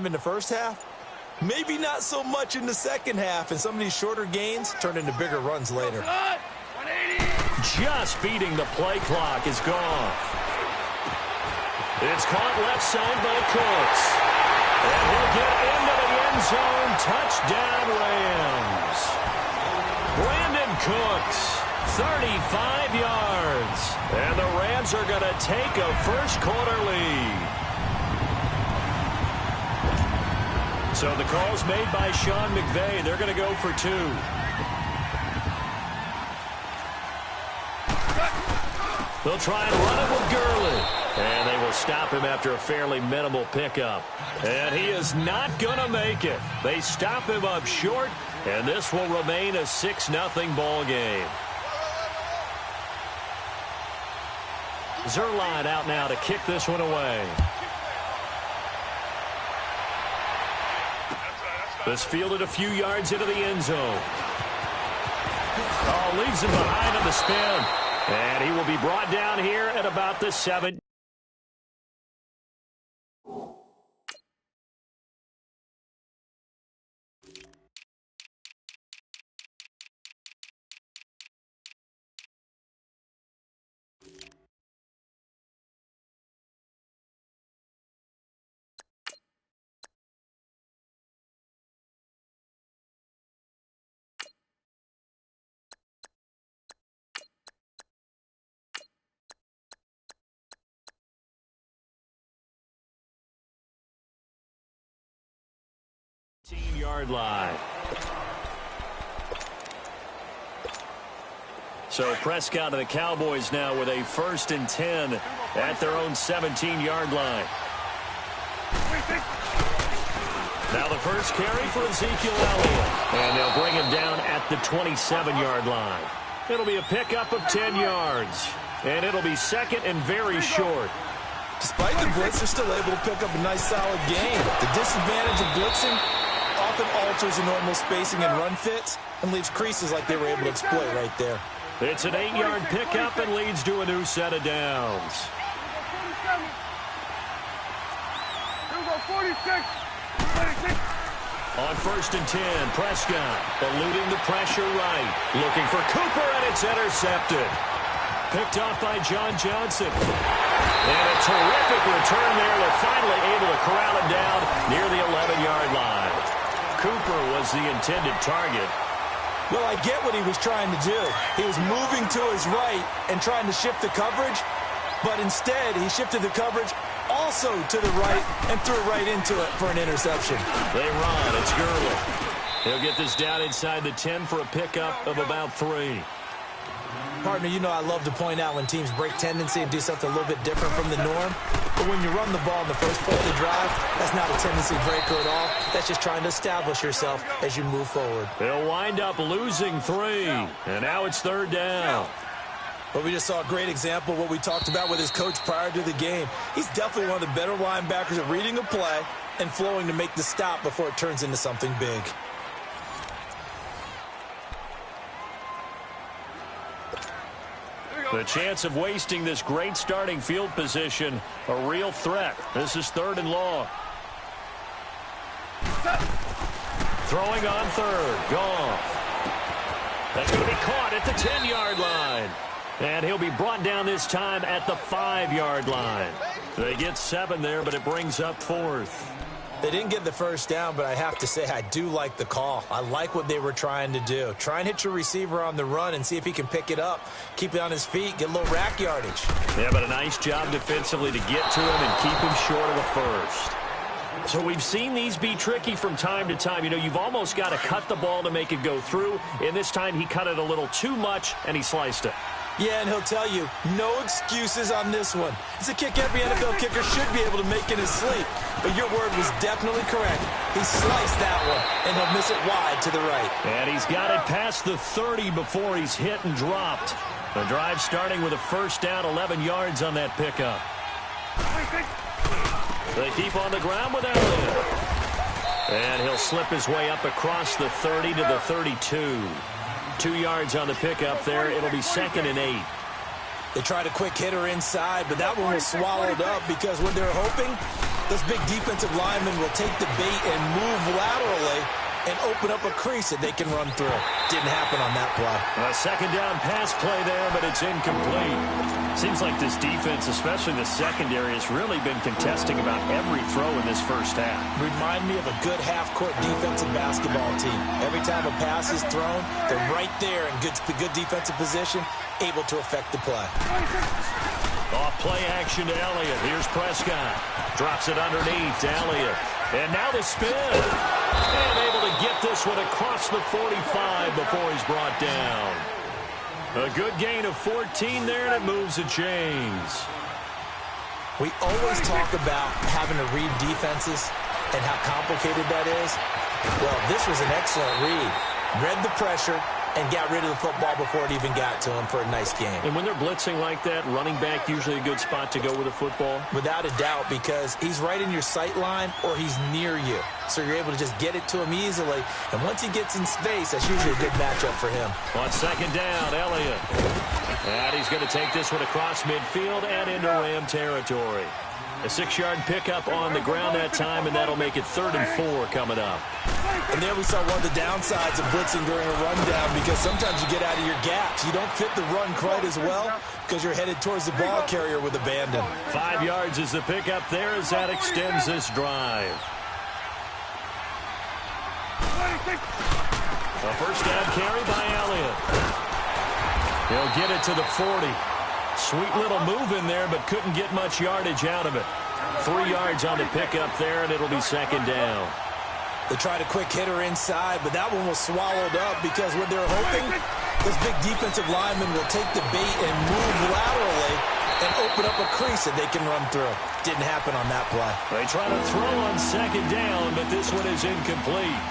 in the first half, maybe not so much in the second half, and some of these shorter gains turn into bigger runs later. Just beating the play clock is gone. It's caught left side by Cooks. And he'll get into the end zone. Touchdown, Rams. Brandon Cooks, 35 yards. And the Rams are going to take a first-quarter lead. So the call's made by Sean McVay. They're going to go for two. They'll try and run it with Gurley. And they will stop him after a fairly minimal pickup. And he is not going to make it. They stop him up short, and this will remain a 6-0 ball game. Zerline out now to kick this one away. This fielded a few yards into the end zone. Oh, leaves him behind on the spin. And he will be brought down here at about the 7. Yard line. So Prescott and the Cowboys now with a 1st and 10 at their own 17-yard line. Now the first carry for Ezekiel Elliott. And they'll bring him down at the 27-yard line. It'll be a pickup of 10 yards. And it'll be second and very short. Despite the blitz, they're still able to pick up a nice solid gain. The disadvantage of blitzing often alters the normal spacing and run fits and leaves creases like they were able to exploit right there. It's an 8-yard pickup and leads to a new set of downs. 46. On 1st and 10, Prescott eluding the pressure right. Looking for Cooper, and it's intercepted. Picked off by John Johnson. And a terrific return there. They're finally able to corral him down near the 11-yard line. Cooper was the intended target. Well, I get what he was trying to do. He was moving to his right and trying to shift the coverage, but instead he shifted the coverage also to the right and threw right into it for an interception. They run. It's Gurley. He'll get this down inside the 10 for a pickup of about 3. Partner, you know I love to point out when teams break tendency and do something a little bit different from the norm. But when you run the ball in the first play of the drive, that's not a tendency breaker at all. That's just trying to establish yourself as you move forward. They'll wind up losing 3. And now it's 3rd down. But we just saw a great example of what we talked about with his coach prior to the game. He's definitely one of the better linebackers at reading a play and flowing to make the stop before it turns into something big. The chance of wasting this great starting field position, a real threat. This is 3rd and long. Throwing on 3rd. Goff. That's going to be caught at the 10-yard line. And he'll be brought down this time at the 5-yard line. They get 7 there, but it brings up 4th. They didn't get the first down, but I have to say I do like the call. I like what they were trying to do. Try and hit your receiver on the run and see if he can pick it up, keep it on his feet, get a little rack yardage. Yeah, but a nice job defensively to get to him and keep him short of the first. So we've seen these be tricky from time to time. You know, you've almost got to cut the ball to make it go through. And this time he cut it a little too much, and he sliced it. Yeah, and he'll tell you, no excuses on this one. It's a kick every NFL kicker should be able to make in his sleep. But your word was definitely correct. He sliced that one, and he'll miss it wide to the right. And he's got it past the 30 before he's hit and dropped. The drive starting with a 1st down, 11 yards on that pickup. They keep on the ground with Elliott. And he'll slip his way up across the 30 to the 32. 2 yards on the pickup there. It'll be 2nd and 8. They tried a quick hitter inside, but that one was swallowed up because what they're hoping Those big defensive linemen will take the bait and move laterally and open up a crease that they can run through. Didn't happen on that play. A second down pass play there, but it's incomplete. Seems like this defense, especially the secondary, has really been contesting about every throw in this first half. Remind me of a good half-court defensive basketball team. Every time a pass is thrown, they're right there in good defensive position, able to affect the play. Off play action to Elliott. Here's Prescott. Drops it underneath to Elliott. And now the spin. And able to get this one across the 45 before he's brought down. A good gain of 14 there, and it moves the chains. We always talk about having to read defenses and how complicated that is. Well, this was an excellent read. Read the pressure and got rid of the football before it even got to him for a nice game. And when they're blitzing like that, running back usually a good spot to go with a football? Without a doubt, because he's right in your sight line or he's near you. So you're able to just get it to him easily. And once he gets in space, that's usually a good matchup for him. On second down, Elliott. And he's going to take this one across midfield and into Ram territory. A 6-yard pickup on the ground that time, and that'll make it 3rd and 4 coming up. And there we saw one of the downsides of blitzing during a rundown, because sometimes you get out of your gaps. You don't fit the run quite as well because you're headed towards the ball carrier with abandon. 5 yards is the pickup there as that extends this drive. A first down carry by Elliott. He'll get it to the 40. Sweet little move in there, but couldn't get much yardage out of it. 3 yards on the pickup there, and it'll be second down. They tried a quick hitter inside, but that one was swallowed up because what they're hoping, those big defensive linemen will take the bait and move laterally and open up a crease that they can run through. Didn't happen on that play. They try to throw on second down, but this one is incomplete.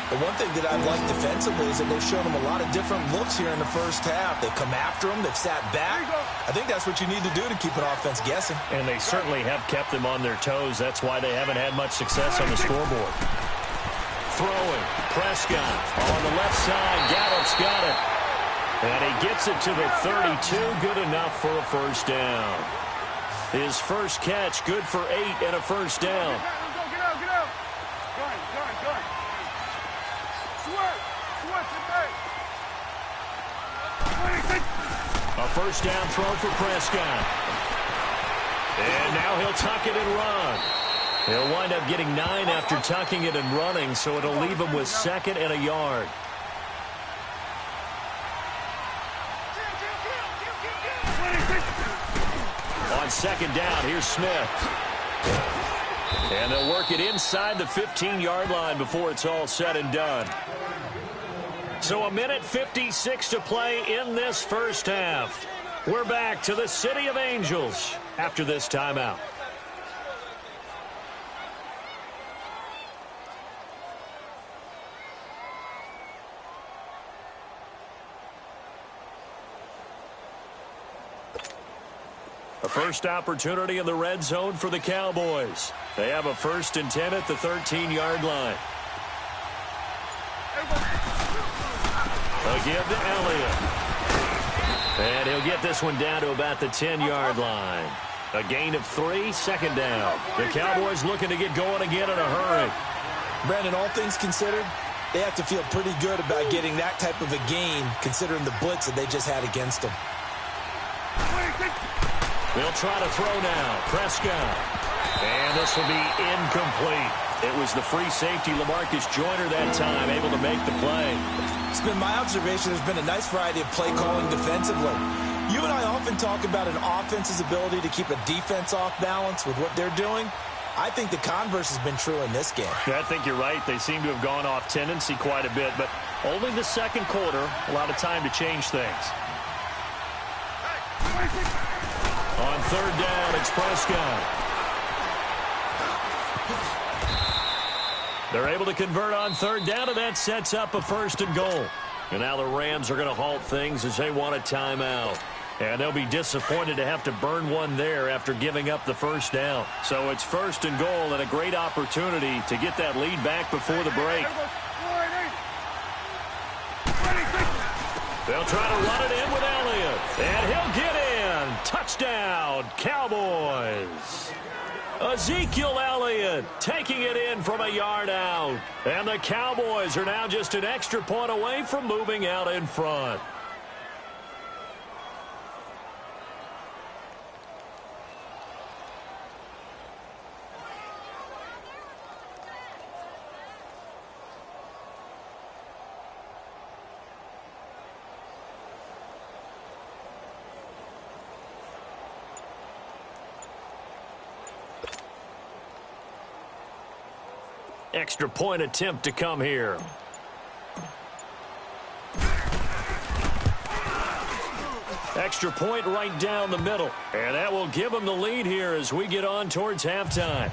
The one thing that I've liked defensively is that they've shown them a lot of different looks here in the first half. They've come after them. They've sat back. I think that's what you need to do to keep an offense guessing. And they certainly have kept them on their toes. That's why they haven't had much success on the scoreboard. Throwing. Prescott on the left side. Gallup's got it. And he gets it to the 32. Good enough for a first down. His first catch, good for 8 and a first down. A first down throw for Prescott. And now he'll tuck it and run. He'll wind up getting 9 after tucking it and running, so it'll leave him with 2nd and a yard. On second down, here's Smith. And they'll work it inside the 15-yard line before it's all said and done. So 1:56 to play in this first half. We're back to the City of Angels after this timeout. A first opportunity in the red zone for the Cowboys. They have a 1st and 10 at the 13-yard line. They'll give to Elliott. And he'll get this one down to about the 10-yard line. A gain of 3, second down. The Cowboys looking to get going again in a hurry. Brandon, all things considered, they have to feel pretty good about getting that type of a gain, considering the blitz that they just had against them. They'll try to throw now. Prescott. And this will be incomplete. It was the free safety, LaMarcus Joyner, that time, able to make the play. It's been my observation there's been a nice variety of play calling defensively. You and I often talk about an offense's ability to keep a defense off balance with what they're doing. I think the converse has been true in this game. Yeah, I think you're right. They seem to have gone off tendency quite a bit, but only the second quarter, a lot of time to change things. On third down, it's Prescott. They're able to convert on third down, and that sets up a 1st and goal. And now the Rams are going to halt things as they want a timeout. And they'll be disappointed to have to burn one there after giving up the first down. So it's 1st and goal and a great opportunity to get that lead back before the break. They'll try to run it in with Elliott. And he'll get in. Touchdown, Cowboys. Ezekiel Elliott taking it in from a yard out. And the Cowboys are now just an extra point away from moving out in front. Extra point attempt to come here. Extra point right down the middle. And that will give them the lead here as we get on towards halftime.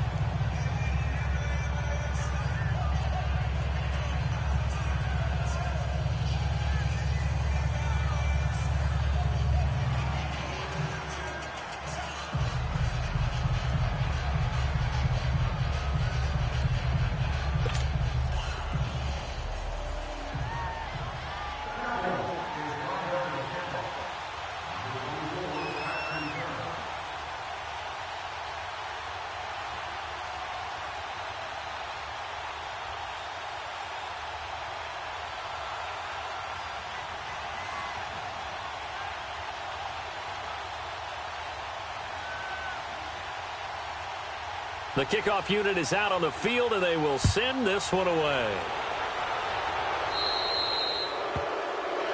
The kickoff unit is out on the field, and they will send this one away.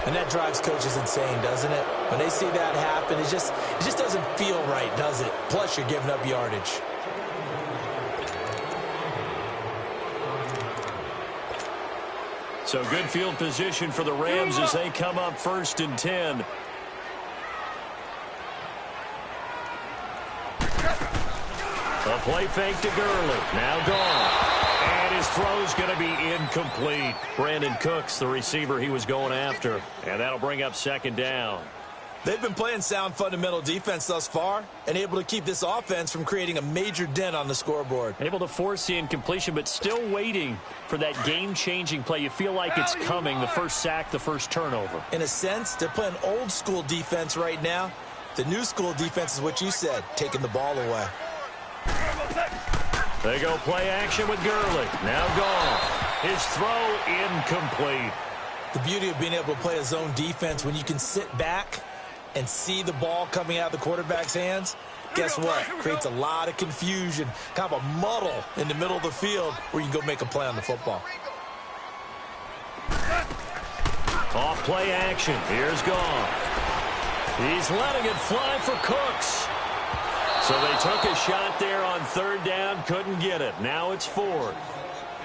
And that drives coaches insane, doesn't it? When they see that happen, it just doesn't feel right, does it? Plus, you're giving up yardage. So good field position for the Rams as they come up 1st and 10. A play fake to Gurley. Now gone. And his throw's going to be incomplete. Brandon Cooks, the receiver he was going after. And that'll bring up 2nd down. They've been playing sound fundamental defense thus far and able to keep this offense from creating a major dent on the scoreboard. Able to force the incompletion, but still waiting for that game-changing play. You feel like it's coming, the first sack, the first turnover. In a sense, they're playing old-school defense right now. The new school defense is what you said, taking the ball away. They go play action with Gurley. Now gone. His throw incomplete. The beauty of being able to play a zone defense when you can sit back and see the ball coming out of the quarterback's hands, guess what? Creates a lot of confusion, kind of a muddle in the middle of the field where you can go make a play on the football. Off play action. Here's Goff. He's letting it fly for Cooks. So they took a shot there on 3rd down, couldn't get it. Now it's 4th.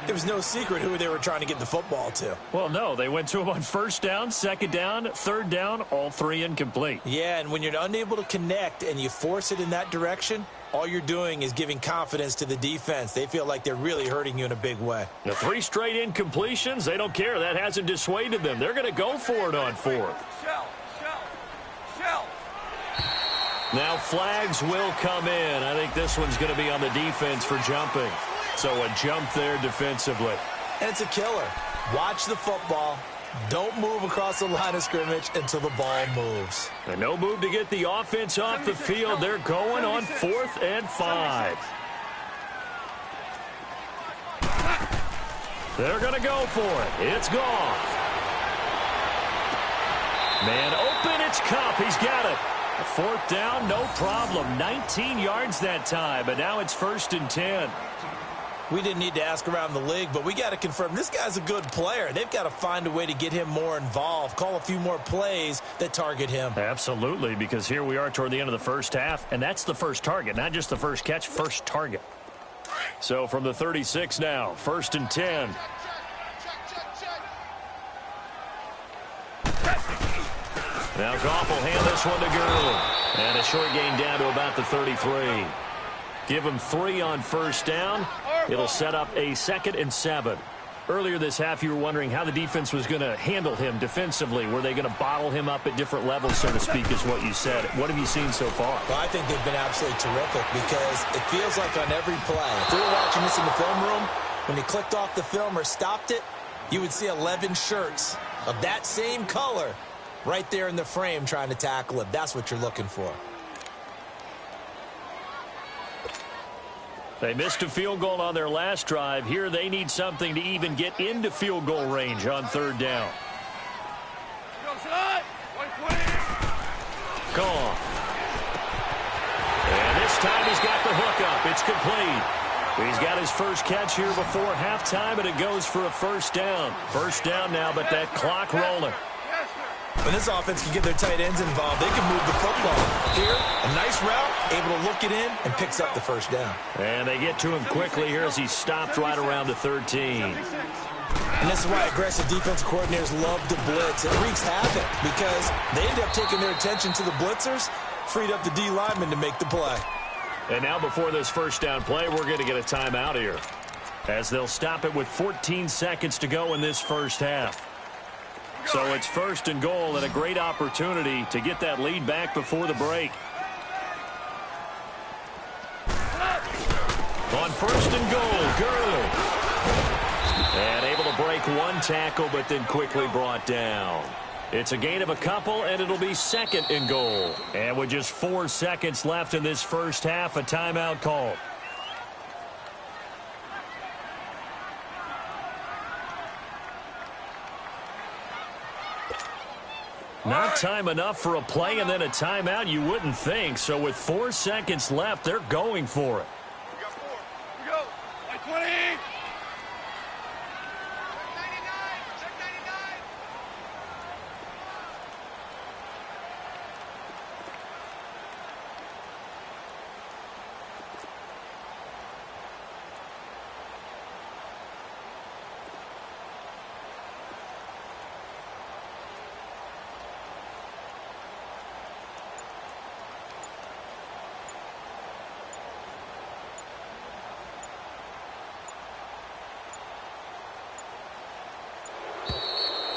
It was no secret who they were trying to get the football to. Well, no, they went to him on 1st down, 2nd down, 3rd down, all 3 incomplete. Yeah, and when you're unable to connect and you force it in that direction, all you're doing is giving confidence to the defense. They feel like they're really hurting you in a big way. The 3 straight incompletions, they don't care. That hasn't dissuaded them. They're going to go for it on 4th. Now flags will come in. I think this one's going to be on the defense for jumping. So a jump there defensively. And it's a killer. Watch the football. Don't move across the line of scrimmage until the ball moves. And no move to get the offense off the field. They're going on 4th and 5. They're going to go for it. It's Goff. Man open, it's Kupp. He's got it. 4th down, no problem. 19 yards that time, but now it's 1st and 10. We didn't need to ask around the league, but we got to confirm this guy's a good player. They've got to find a way to get him more involved, call a few more plays that target him. Absolutely, because here we are toward the end of the 1st half, and that's the first target, not just the first catch, first target. So from the 36 now, 1st and 10. Now Goff will hand this one to Gurley. And a short gain down to about the 33. Give him 3 on 1st down. It'll set up a 2nd and 7. Earlier this half, you were wondering how the defense was going to handle him defensively. Were they going to bottle him up at different levels, so to speak, is what you said. What have you seen so far? Well, I think they've been absolutely terrific because it feels like on every play, if we were watching this in the film room, when you clicked off the film or stopped it, you would see 11 shirts of that same color right there in the frame trying to tackle it. That's what you're looking for. They missed a field goal on their last drive. Here they need something to even get into field goal range on third down. Gone. And this time he's got the hook up. It's complete. He's got his first catch here before halftime, and it goes for a first down. First down now, but that clock rolling. When this offense can get their tight ends involved, they can move the football. Here, a nice route, able to look it in, and picks up the first down. And they get to him quickly here as he stopped right around the 13. And this is why aggressive defensive coordinators love to blitz. It wreaks havoc because they end up taking their attention to the blitzers, freed up the D lineman to make the play. And now before this first down play, we're going to get a timeout here, as they'll stop it with 14 seconds to go in this first half. So it's first and goal, and a great opportunity to get that lead back before the break. On first and goal, good. And able to break one tackle, but then quickly brought down. It's a gain of a couple, and it'll be second and goal. And with just 4 seconds left in this first half, a timeout called. Not time enough for a play and then a timeout, you wouldn't think. So with 4 seconds left, they're going for it. We got 4. We go. Like 20.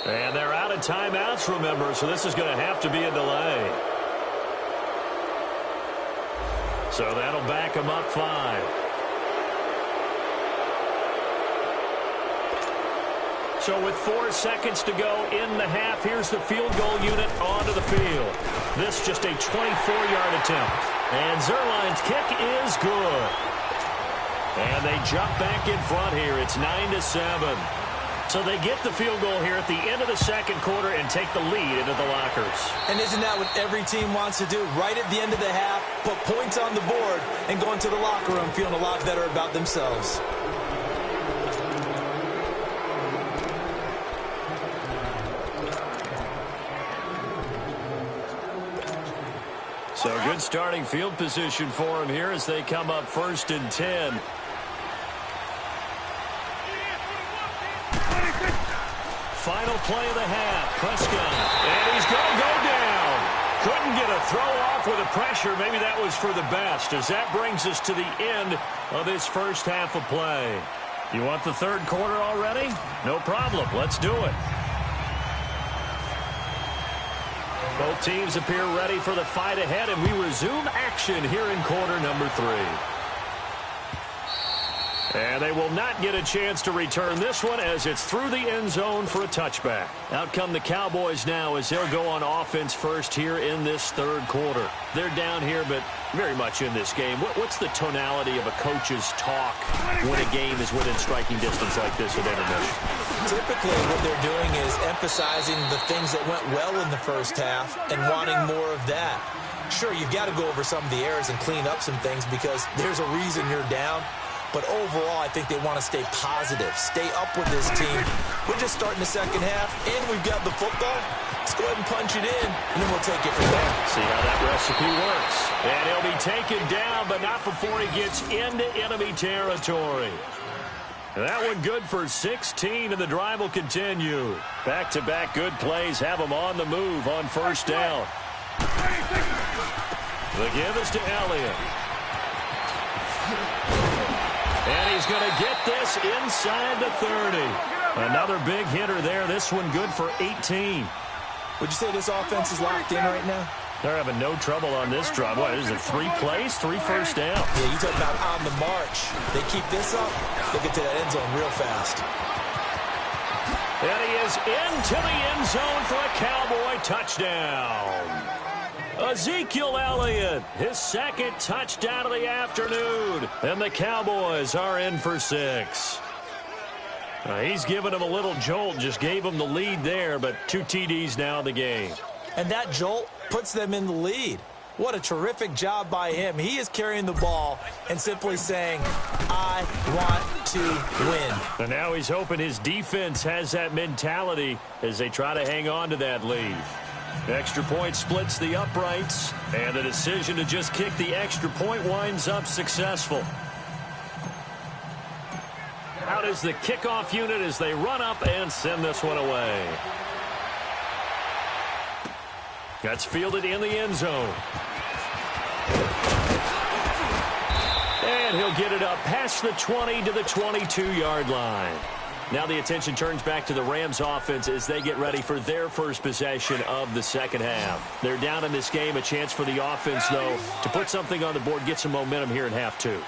And they're out of timeouts, remember, so this is going to have to be a delay. So that'll back them up 5. So with 4 seconds to go in the half, here's the field goal unit onto the field. This just a 24-yard attempt. And Zerline's kick is good. And they jump back in front here. It's 9-7. So they get the field goal here at the end of the second quarter and take the lead into the lockers. And isn't that what every team wants to do? Right at the end of the half, put points on the board, and go into the locker room feeling a lot better about themselves. So good starting field position for them here as they come up first and 10. Final play of the half. Prescott. And he's going to go down. Couldn't get a throw off with the pressure. Maybe that was for the best, as that brings us to the end of this first half of play. You want the third quarter already? No problem. Let's do it. Both teams appear ready for the fight ahead, and we resume action here in quarter number 3. And they will not get a chance to return this one as it's through the end zone for a touchback. Out come the Cowboys now as they'll go on offense first here in this third quarter. They're down here, but very much in this game. What's the tonality of a coach's talk when a game is within striking distance like this at intermission? Typically, what they're doing is emphasizing the things that went well in the first half and wanting more of that. Sure, you've got to go over some of the errors and clean up some things because there's a reason you're down. But overall, I think they want to stay positive, stay up with this team. We're just starting the second half, and we've got the football. Let's go ahead and punch it in, and then we'll take it from there. See how that recipe works. And he'll be taken down, but not before he gets into enemy territory. That one good for 16, and the drive will continue. Back-to-back good plays have him on the move on first down. The give is to Elliott. And he's going to get this inside the 30. Another big hitter there. This one good for 18. Would you say this offense is locked in right now? They're having no trouble on this drive. What, is it 3 plays, 3 first down? Yeah, you talk about on the march. They keep this up, they'll get to that end zone real fast. And he is into the end zone for a Cowboy touchdown. Ezekiel Elliott, his second touchdown of the afternoon. And the Cowboys are in for 6. He's given him a little jolt, just gave him the lead there, but 2 TDs now in the game. And that jolt puts them in the lead. What a terrific job by him. He is carrying the ball and simply saying, I want to win. And now he's hoping his defense has that mentality as they try to hang on to that lead. Extra point splits the uprights, and the decision to just kick the extra point winds up successful. Out is the kickoff unit as they run up and send this one away. That's fielded in the end zone. And he'll get it up past the 20 to the 22-yard line. Now the attention turns back to the Rams offense as they get ready for their first possession of the second half. They're down in this game. A chance for the offense, though, to put something on the board, get some momentum here in half 2.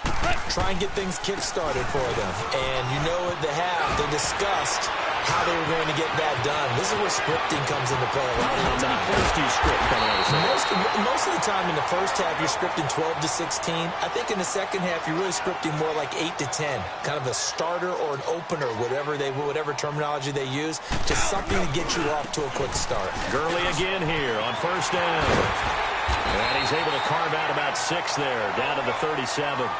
Try and get things kick-started for them. And you know at the half, they discussed how they were going to get that done. This is where scripting comes into play a lot of the time. How many plays do you script coming out of the second? Most of the time in the first half, you're scripting 12 to 16. I think in the second half, you're really scripting more like 8 to 10. Kind of a starter or an opener, whatever terminology they use. Just something to get you off to a quick start. Gurley again here on first down. And he's able to carve out about 6 there, down to the 37.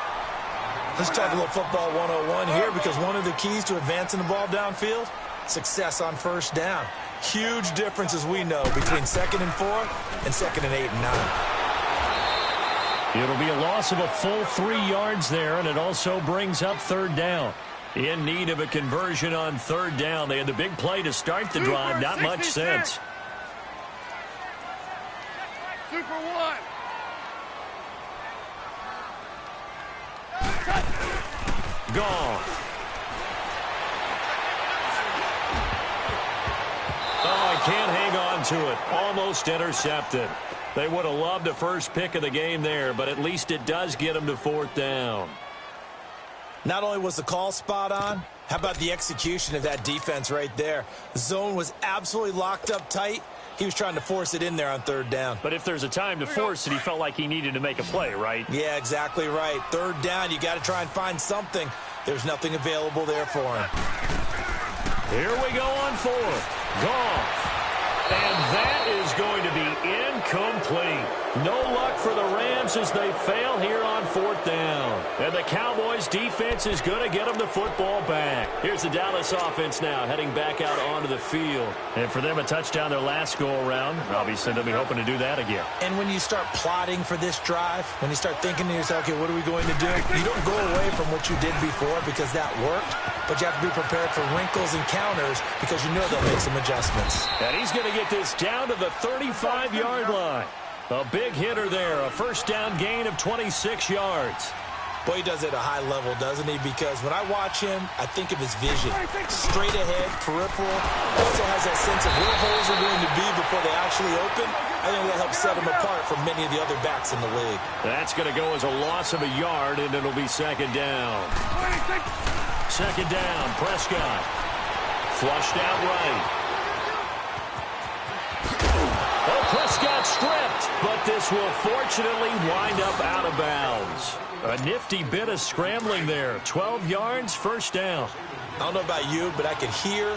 Let's talk a little football 101 here, because one of the keys to advancing the ball downfield, success on first down. Huge difference, as we know, between 2nd and 4 and 2nd and 8 and 9. It'll be a loss of a full 3 yards there, and it also brings up 3rd down. In need of a conversion on 3rd down. They had the big play to start the drive. Not much sense. Super 1. Gone. Oh, I can't hang on to it. Almost intercepted. They would have loved a first pick of the game there, but at least it does get them to 4th down. Not only was the call spot on, how about the execution of that defense right there? The zone was absolutely locked up tight. He was trying to force it in there on 3rd down. But if there's a time to force it, he felt like he needed to make a play, right? Yeah, exactly right. 3rd down, you got to try and find something. There's nothing available there for him. Here we go on 4th. Gone. And that is going to be incomplete. No luck for the Rams as they fail here on 4th down. And the Cowboys defense is going to get them the football back. Here's the Dallas offense now heading back out onto the field. And for them, a touchdown their last go-around. Obviously, they'll be hoping to do that again. And when you start plotting for this drive, when you start thinking to yourself, okay, what are we going to do? You don't go away from what you did before because that worked, but you have to be prepared for wrinkles and counters because you know they'll make some adjustments. And he's going to get this down to the 35-yard line. A big hitter there, a first down gain of 26 yards. Boy, he does it at a high level, doesn't he? Because when I watch him, I think of his vision. Straight ahead, peripheral. Also has that sense of where holes are going to be before they actually open. I think that helps set him apart from many of the other backs in the league. That's going to go as a loss of a yard, and it'll be 2nd down. 2nd down, Prescott. Flushed out right. Oh, Prescott stripped, but this will fortunately wind up out of bounds. A nifty bit of scrambling there. 12 yards, first down. I don't know about you, but I could hear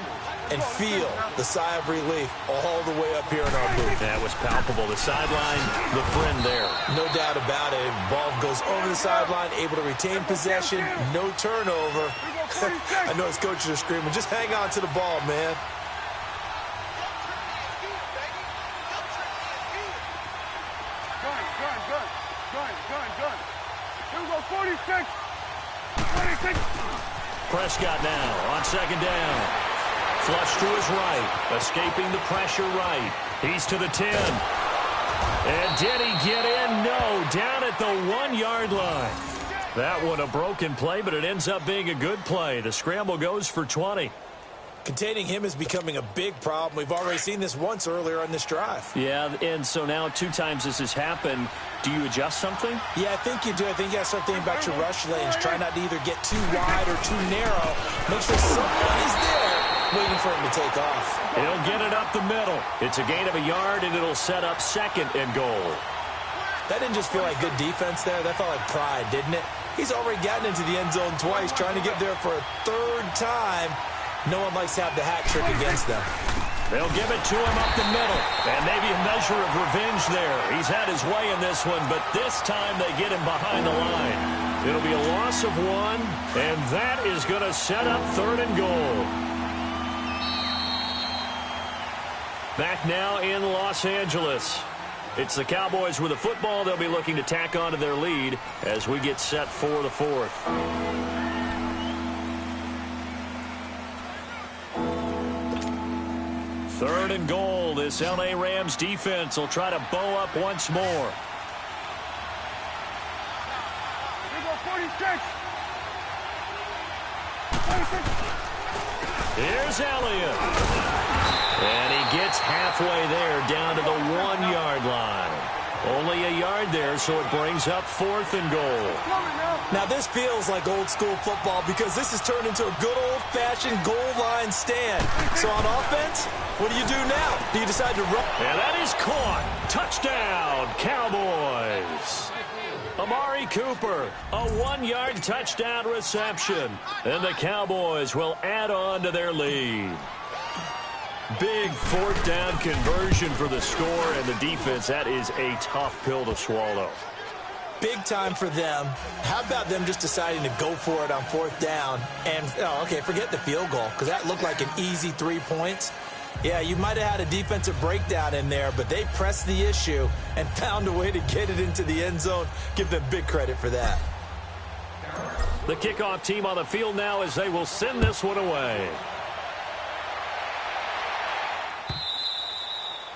and feel the sigh of relief all the way up here in our booth. That was palpable. The sideline, the friend there. No doubt about it. Ball goes over the sideline, able to retain possession, no turnover. I know his coaches are screaming, just hang on to the ball, man. Gun. Here we go, 46. 26. Prescott now on 2nd down. Flush to his right. Escaping the pressure right. He's to the 10. And did he get in? No. Down at the 1-yard line. That one a broken play, but it ends up being a good play. The scramble goes for 20. Containing him is becoming a big problem. We've already seen this once earlier on this drive. Yeah, and so now 2 times this has happened. Do you adjust something? Yeah, I think you do. I think you got to start thinking about your rush lanes. Try not to either get too wide or too narrow. Make sure someone is there waiting for him to take off. He'll get it up the middle. It's a gain of a yard, and it'll set up 2nd and goal. That didn't just feel like good defense there. That felt like pride, didn't it? He's already gotten into the end zone twice, trying to get there for a 3rd time. No one likes to have the hat trick against them. They'll give it to him up the middle. And maybe a measure of revenge there. He's had his way in this one, but this time they get him behind the line. It'll be a loss of 1, and that is going to set up 3rd and goal. Back now in Los Angeles. It's the Cowboys with the football. They'll be looking to tack on to their lead as we get set for the 4th. Third and goal. This L.A. Rams defense will try to bow up once more. Here go 46. 46. Here's Elliott. And he gets halfway there down to the 1-yard line. Only a yard there, so it brings up 4th and goal. Now this feels like old school football because this has turned into a good old-fashioned goal line stand. So on offense, what do you do now? Do you decide to run? And that is caught. Touchdown, Cowboys. Amari Cooper, a 1-yard touchdown reception. And the Cowboys will add on to their lead. Big 4th down conversion for the score, and the defense, that is a tough pill to swallow. Big time for them. How about them just deciding to go for it on 4th down? And, okay, forget the field goal, because that looked like an easy 3 points. Yeah, you might have had a defensive breakdown in there, but they pressed the issue and found a way to get it into the end zone. Give them big credit for that. The kickoff team on the field now as they will send this one away.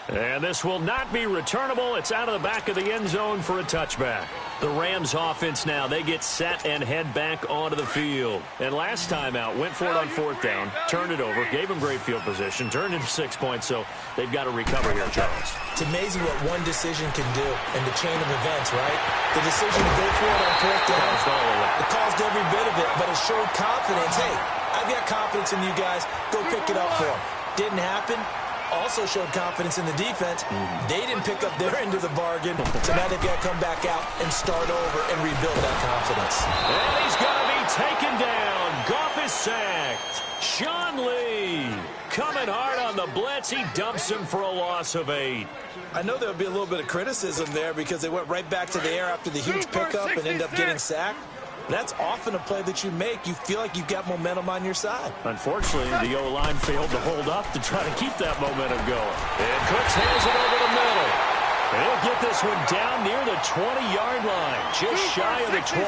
And this will not be returnable. It's out of the back of the end zone for a touchback. The Rams offense now, they get set and head back onto the field. And last time out, went for it on 4th down, turned it over, gave them great field position, turned into 6 points, so they've got to recover here, Charles. It's amazing what one decision can do in the chain of events, right? The decision to go for it on 4th down, it caused every bit of it, but it showed confidence. Hey, I've got confidence in you guys. Go pick it up for them. Didn't happen. Also showed confidence in the defense. They didn't pick up their end of the bargain, so now they've got to come back out and start over and rebuild that confidence. And he's going to be taken down. Goff is sacked. Sean Lee coming hard on the blitz. He dumps him for a loss of 8. I know there'll be a little bit of criticism there because they went right back to the air after the huge pickup and ended up getting sacked. That's often a play that you make. You feel like you've got momentum on your side. Unfortunately, the O-line failed to hold up to try to keep that momentum going. And Cooks hands it over the middle. And he'll get this one down near the 20-yard line, just shy of the 20.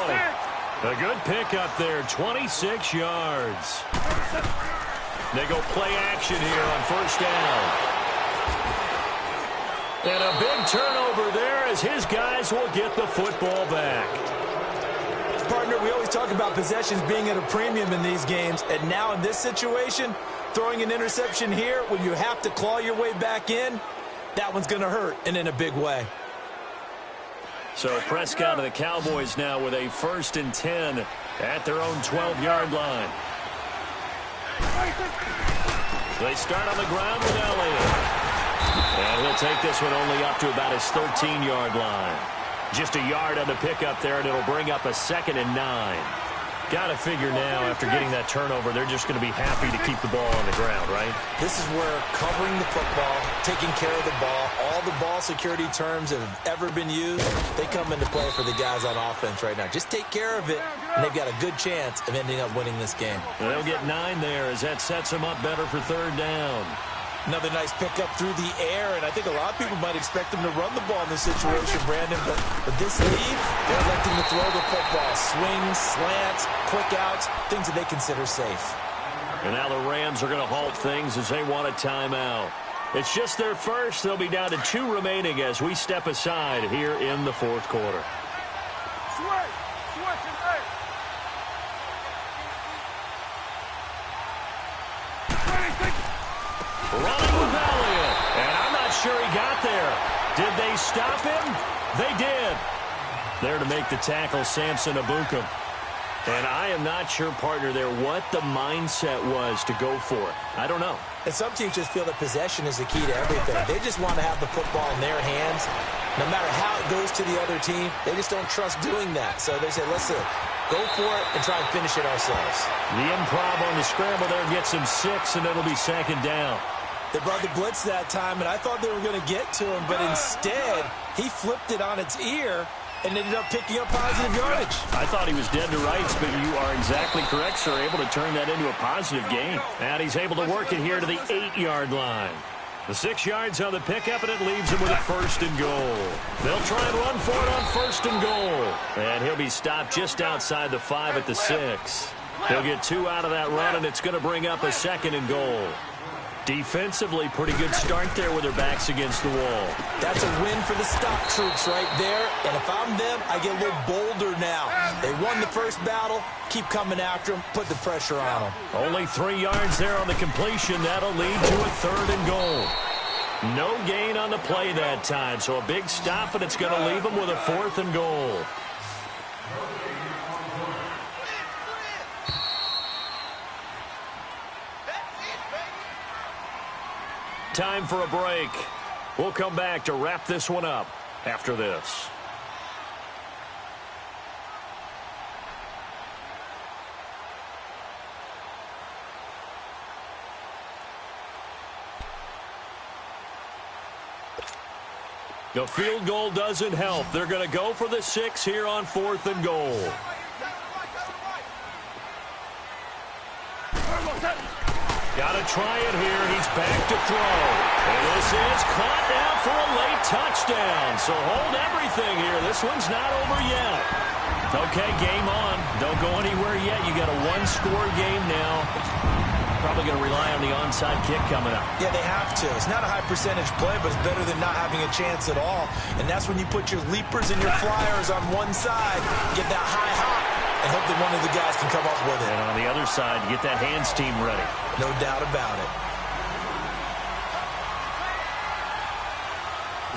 A good pickup there, 26 yards. They go play action here on 1st down. And a big turnover there as his guys will get the football back. Partner, we always talk about possessions being at a premium in these games, and now in this situation, throwing an interception here when you have to claw your way back in, that one's going to hurt, and in a big way. So Prescott and the Cowboys now with a 1st and 10 at their own 12-yard line. They start on the ground with Elliott. And he'll take this one only up to about his 13-yard line. Just a yard on the pickup there, and it'll bring up a 2nd and 9. Got to figure now, after getting that turnover, they're just going to be happy to keep the ball on the ground, right? This is where covering the football, taking care of the ball, all the ball security terms that have ever been used, they come into play for the guys on offense right now. Just take care of it, and they've got a good chance of ending up winning this game. And they'll get 9 there as that sets them up better for 3rd down. Another nice pickup through the air, and I think a lot of people might expect them to run the ball in this situation, Brandon, but with this lead, they're electing to throw the football. Swings, slants, quick outs, things that they consider safe. And now the Rams are going to halt things as they want a timeout. It's just their first. They'll be down to 2 remaining as we step aside here in the 4th quarter. Running with Elliott, and I'm not sure he got there. Did they stop him? They did. There to make the tackle, Samson Ebukam. And I am not sure, partner, there what the mindset was to go for it. I don't know. And some teams just feel that possession is the key to everything. They just want to have the football in their hands. No matter how it goes to the other team, they just don't trust doing that. So they say, let's go for it and try and finish it ourselves. The improv on the scramble there gets him 6, and it'll be 2nd down. They brought the blitz that time, and I thought they were going to get to him, but instead, he flipped it on its ear and ended up picking up positive yardage. I thought he was dead to rights, but you are exactly correct, sir. Able to turn that into a positive gain. And he's able to work it here to the 8-yard line. The 6 yards on the pickup, and it leaves him with a 1st and goal. They'll try and run for it on 1st and goal. And he'll be stopped just outside the 5 at the 6. He'll get 2 out of that run, and it's going to bring up a 2nd and goal. Defensively, pretty good start there with their backs against the wall. That's a win for the stock troops right there. And if I'm them, I get a little bolder now. They won the first battle. Keep coming after them. Put the pressure on them. Only 3 yards there on the completion. That'll lead to a 3rd and goal. No gain on the play that time. So a big stop, and it's going to leave them with a 4th and goal. Time for a break. We'll come back to wrap this one up after this. The field goal doesn't help. They're going to go for the 6 here on 4th and goal. Got to try it here. He's back to throw. And this is caught now for a late touchdown. So hold everything here. This one's not over yet. Okay, game on. Don't go anywhere yet. You got a 1-score game now. Probably going to rely on the onside kick coming up. Yeah, they have to. It's not a high percentage play, but it's better than not having a chance at all. And that's when you put your leapers and your flyers on one side, get that high hop, and hope that one of the guys can come up with it. And on the other side, get that hands team ready. No doubt about it.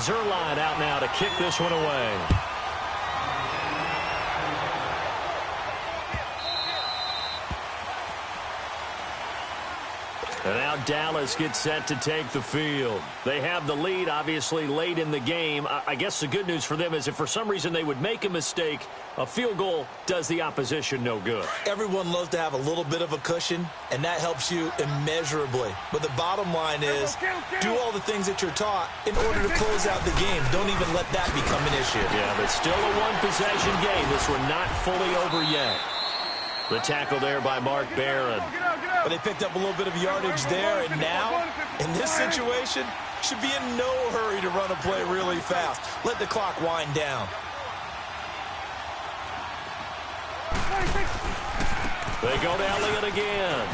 Zerline out now to kick this one away. And now Dallas gets set to take the field. They have the lead, obviously, late in the game. I guess the good news for them is if for some reason they would make a mistake, a field goal does the opposition no good. Everyone loves to have a little bit of a cushion, and that helps you immeasurably. But the bottom line is, do all the things that you're taught in order to close out the game. Don't even let that become an issue. Yeah, but still a one-possession game. This one not fully over yet. The tackle there by Mark Barron. But they picked up a little bit of yardage there, and now, in this situation, should be in no hurry to run a play really fast. Let the clock wind down. They go to Elliott again.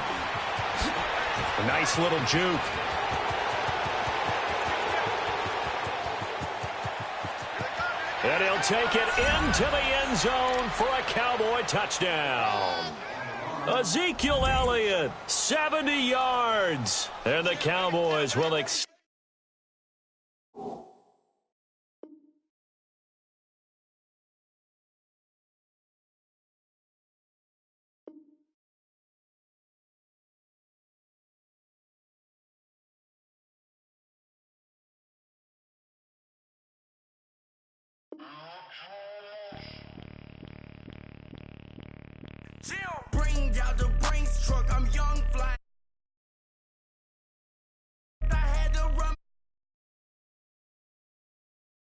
A nice little juke. And he'll take it into the end zone for a Cowboy touchdown. Ezekiel Elliott, 70 yards. And the Cowboys will Bring out the Brinks truck. I'm young